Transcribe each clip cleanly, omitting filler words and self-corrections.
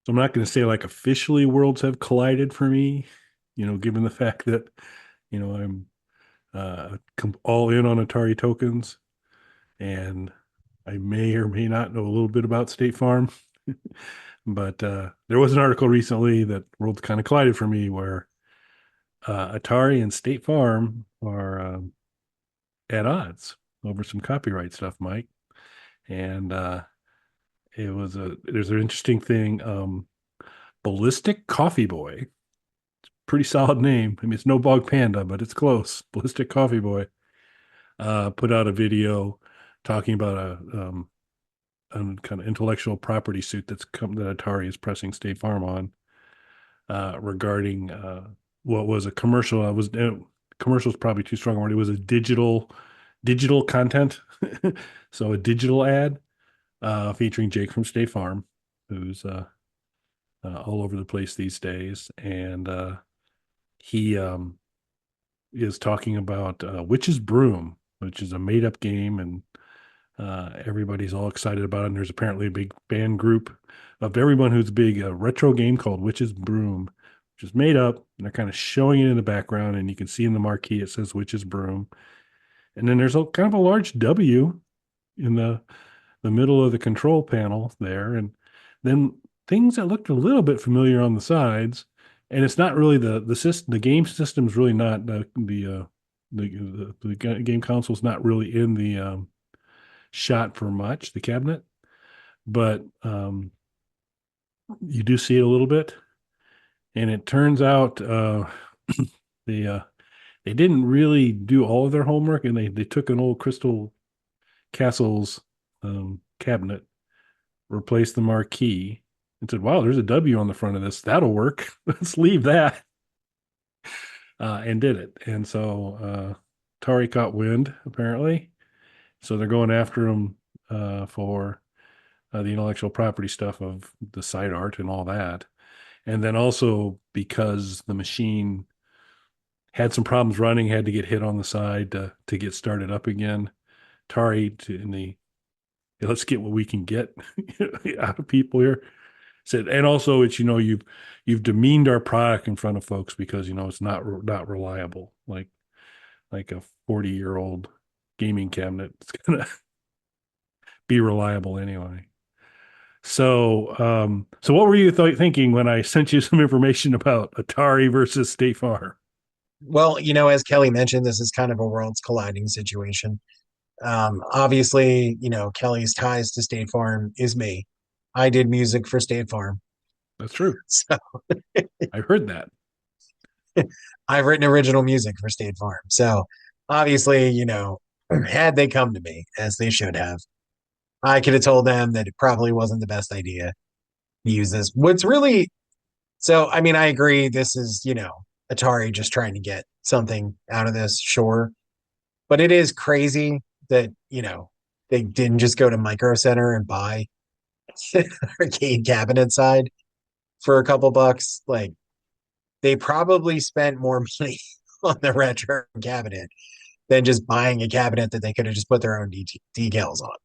So I'm not going to say like officially worlds have collided for me, given the fact that, I'm all in on Atari tokens, and I may or may not know a little bit about State Farm. But there was an article recently that worlds kind of collided for me where Atari and State Farm are at odds over some copyright stuff, Mike. And there's an interesting thing. Ballistic Coffee Boy, pretty solid name. I mean, it's no Bog Panda, but it's close. Ballistic Coffee Boy put out a video talking about a kind of intellectual property suit that Atari is pressing State Farm on regarding what was a commercial. Commercial is probably too strong a word. It was a digital content, so a digital ad featuring Jake from State Farm, who's all over the place these days, and he is talking about Witch's Broom, which is a made up game, and everybody's all excited about it. And there's apparently a big fan group of everyone who's big a retro game called Witch's Broom, which is made up. And they're kind of showing it in the background, and you can see in the marquee it says Witch's Broom. And then there's a kind of a large W in the middle of the control panel there, and then things that looked a little bit familiar on the sides. And it's not really the system. The game system's really not the game console's not really in the shot for much, the cabinet, but you do see it a little bit. And it turns out they uh, they didn't really do all of their homework, and they took an old Crystal Castles cabinet, replaced the marquee, and said, "Wow, there's a W on the front of this. That'll work. Let's leave that." And did it. And so Tari caught wind apparently, so they're going after him for the intellectual property stuff of the side art and all that. And then also because the machine had some problems running, had to get hit on the side to get started up again. Tari, in the let's get what we can get out of people here, said, and also it's you've demeaned our product in front of folks because it's not reliable, like a 40-year-old gaming cabinet. It's gonna be reliable anyway. So what were you thinking when I sent you some information about Atari versus State Farm? Well, as Kelly mentioned, this is kind of a worlds colliding situation. Obviously, Kelly's ties to State Farm is me. I did music for State Farm. That's true. So I heard that. I've written original music for State Farm. So obviously, had they come to me, as they should have, I could have told them that it probably wasn't the best idea to use this. What's really so, I mean, I agree. This is, Atari just trying to get something out of this, sure. But it is crazy that, they didn't just go to Micro Center and buy arcade cabinet side for a couple bucks. Like, they probably spent more money on the retro cabinet than just buying a cabinet that they could have just put their own decals on.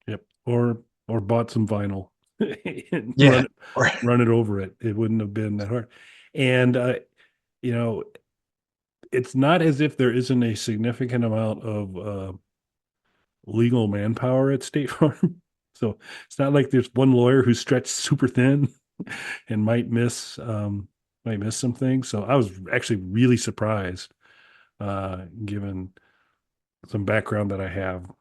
Yep. Or bought some vinyl and Yeah. Or, run it over it. It wouldn't have been that hard. And you know, it's not as if there isn't a significant amount of legal manpower at State Farm. So it's not like there's one lawyer who's stretched super thin and might miss some things. So I was actually really surprised, given some background that I have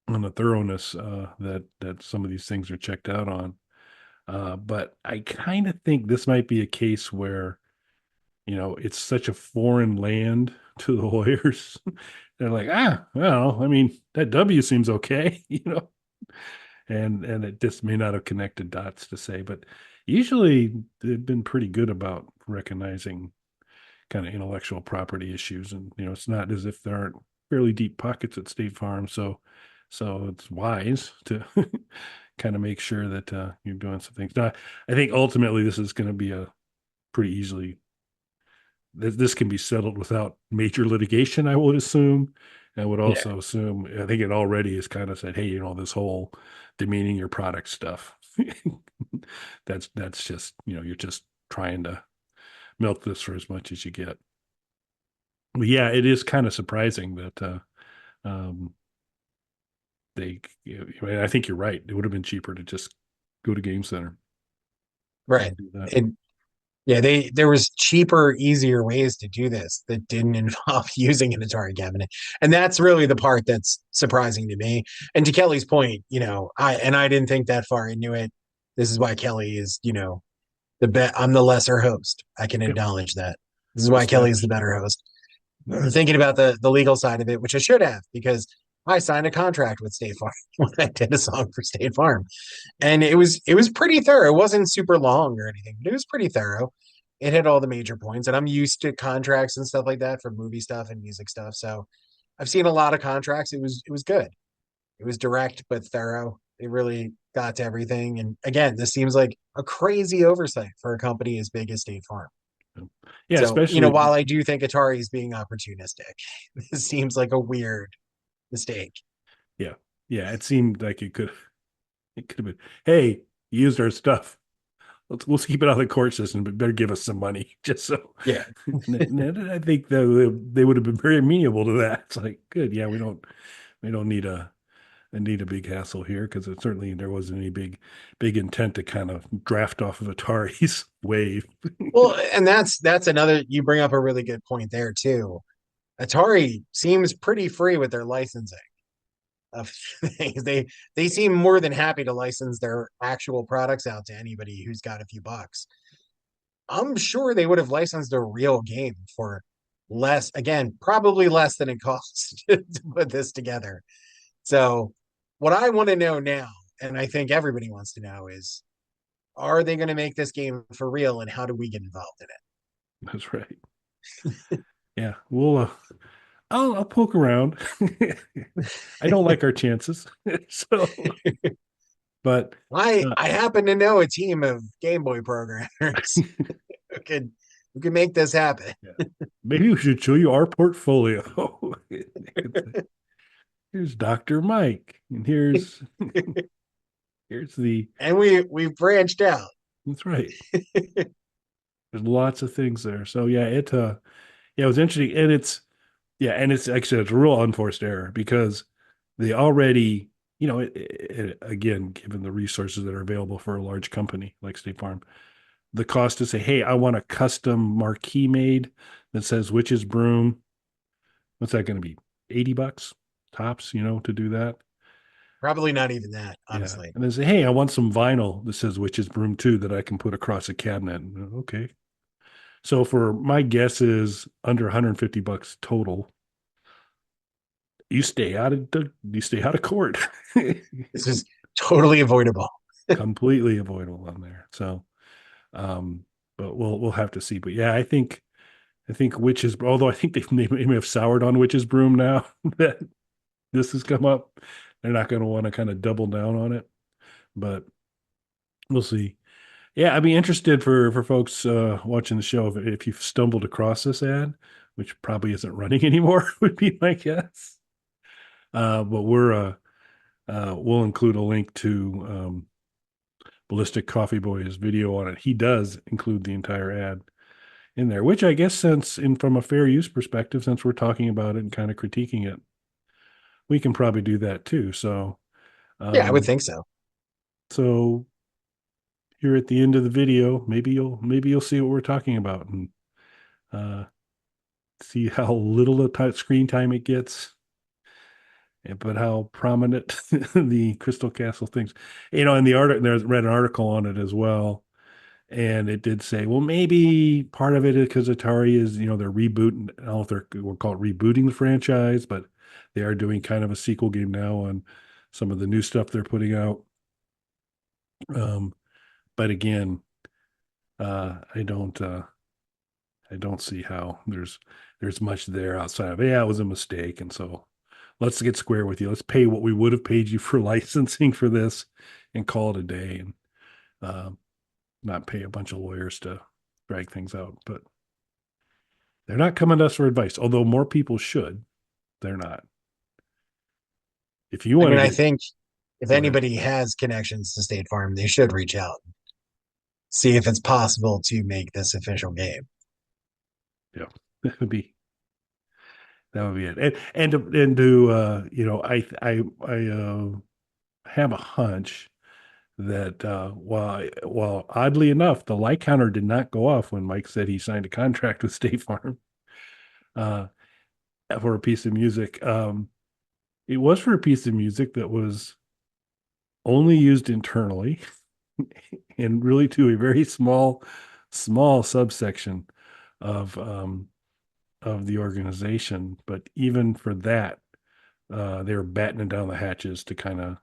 on the thoroughness that some of these things are checked out on. But I kind of think this might be a case where it's such a foreign land to the lawyers. They're like, well, I mean, that W seems okay, and it just may not have connected dots to say, but usually they've been pretty good about recognizing kind of intellectual property issues, and it's not as if there aren't fairly deep pockets at State Farm, so it's wise to kind of make sure that you're doing some things. Now, I think ultimately this is going to be a pretty easily this can be settled without major litigation, I would assume. I would yeah. also assume, I think it already is kind of said, hey, this whole demeaning your product stuff. That's just, you're just trying to milk this for as much as you get. But yeah, it is kind of surprising that um, I mean, I think you're right. It would have been cheaper to just go to Game Center Right. and do that. And yeah, there was cheaper, easier ways to do this that didn't involve using an Atari cabinet. And that's really the part that's surprising to me. And to Kelly's point, I didn't think that far into it. This is why Kelly is, I'm the lesser host. I can Yep. acknowledge that. This is why Kelly is the Established. better host. Thinking about the legal side of it, which I should have, because I signed a contract with State Farm when I did a song for State Farm, and it was pretty thorough. It wasn't super long or anything, but it was pretty thorough. It hit all the major points, and I'm used to contracts and stuff like that for movie stuff and music stuff. So I've seen a lot of contracts. It was good. It was direct but thorough. It really got to everything. And again, this seems like a crazy oversight for a company as big as State Farm. Yeah, So, especially, while I do think Atari is being opportunistic, this seems like a weird mistake. yeah, yeah. It seemed like it could have been, hey, you used our stuff. We'll keep it out of the court system, but better give us some money, just so. Yeah. And I think that they would have been very amenable to that. It's like, good, yeah, we don't need a big hassle here, because it certainly there wasn't any big intent to kind of draft off of Atari's wave. Well, and that's another, you bring up a really good point there too. Atari seems pretty free with their licensing of things. They seem more than happy to license their actual products out to anybody who's got a few bucks. I'm sure they would have licensed a real game for less, again, probably less than it costs to put this together. So, what I want to know now, and I think everybody wants to know, is are they going to make this game for real, and how do we get involved in That's right. Yeah, I'll poke around. I don't like our chances, so it? but I uh, I happen to know a team of Game Boy programmers who could make this happen. yeah. Maybe we should show you our portfolio. Here's Dr. Mike, and here's the And we've branched out. that's right. There's lots of things there. So yeah, it was interesting, and it's actually it's a real unforced error, because they already, again, given the resources that are available for a large company like State Farm, the cost to say, hey, I want a custom marquee made that says Witch's Broom. What's that going to be? $80 tops, to do that. Probably not even that, Yeah. honestly. And then say, hey, I want some vinyl that says Witch's Broom too, that I can put across a cabinet. Okay. So for my guess is under $150 total. You stay out of court. This is totally avoidable. Completely avoidable on there. So um but we'll have to see. But yeah, I think Witch's, although I think they may have soured on Witch's Broom now that this has come up. They're not going to want to kind of double down on it, but we'll see. Yeah, I'd be interested for folks watching the show, if you've stumbled across this ad, which probably isn't running anymore, would be my guess. But we'll include a link to Ballistic Coffee Boy's video on it. He does include the entire ad in there, which I guess, from a fair use perspective, since we're talking about it and kind of critiquing it, we can probably do that too. So, Yeah, I would um, think so. so here at the end of the video, maybe you'll see what we're talking about, and uh, see how little screen time it gets, but how prominent the Crystal Castle things. In the article, there's read an article on it as well, and it did say, well, maybe part of it is because Atari is, they're rebooting. I don't know if we'll call it rebooting the franchise, but they are doing kind of a sequel game now on some of the new stuff they're putting out. But again, I don't see how there's much there outside of, yeah, it was a mistake, and so let's get square with you. Let's pay what we would have paid you for licensing for this, and call it a day, and uh, not pay a bunch of lawyers to drag things out. But they're not coming to us for advice, although more people should. They're not. If you I want mean, to I get, think If Go ahead. anybody has connections to State Farm, they should reach out, see if it's possible to make this official game. Yeah, that would be it. And to I have a hunch that while oddly enough, the like counter did not go off when Mike said he signed a contract with State Farm uh, for a piece of music. It was for a piece of music that was only used internally and really to a very small subsection of the organization. But even for that, they were battening down the hatches to kind of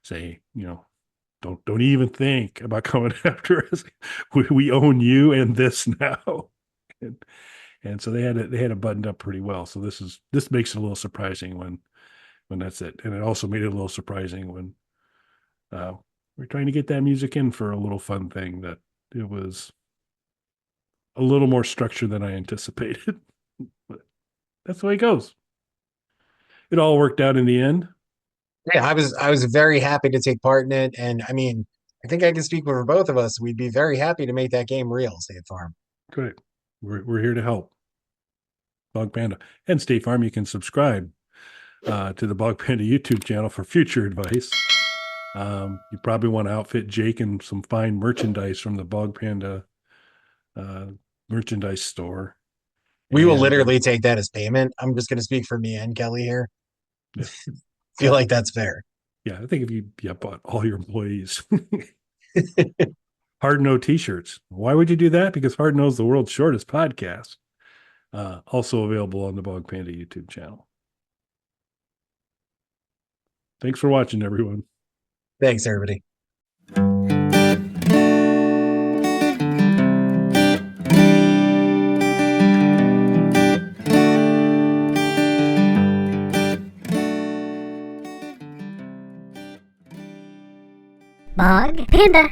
say, don't even think about coming after us. We own you and this now. And, and so they had it buttoned up pretty well. So this makes it a little surprising when that's it. And it also made it a little surprising when uh, we're trying to get that music in for a little fun thing that it was a little more structured than I anticipated. But that's the way it goes. It all worked out in the end. Yeah, I was very happy to take part in it, and I mean, I think I can speak for both of us. We'd be very happy to make that game real, State Farm. Great. We're here to help. Bog Panda and State Farm. You can subscribe to the Bog Panda YouTube channel for future advice. You probably want to outfit Jake in some fine merchandise from the Bog Panda uh, merchandise store. We will And literally take that as payment. I'm just going to speak for me and Kelly here. yeah, Feel like that's fair. yeah, I think if you bought all your employees Hard No t-shirts. Why would you do that? Because Hard No's the world's shortest podcast. Also available on the Bog Panda YouTube channel. Thanks for watching, everyone. Thanks, everybody. Bog Panda.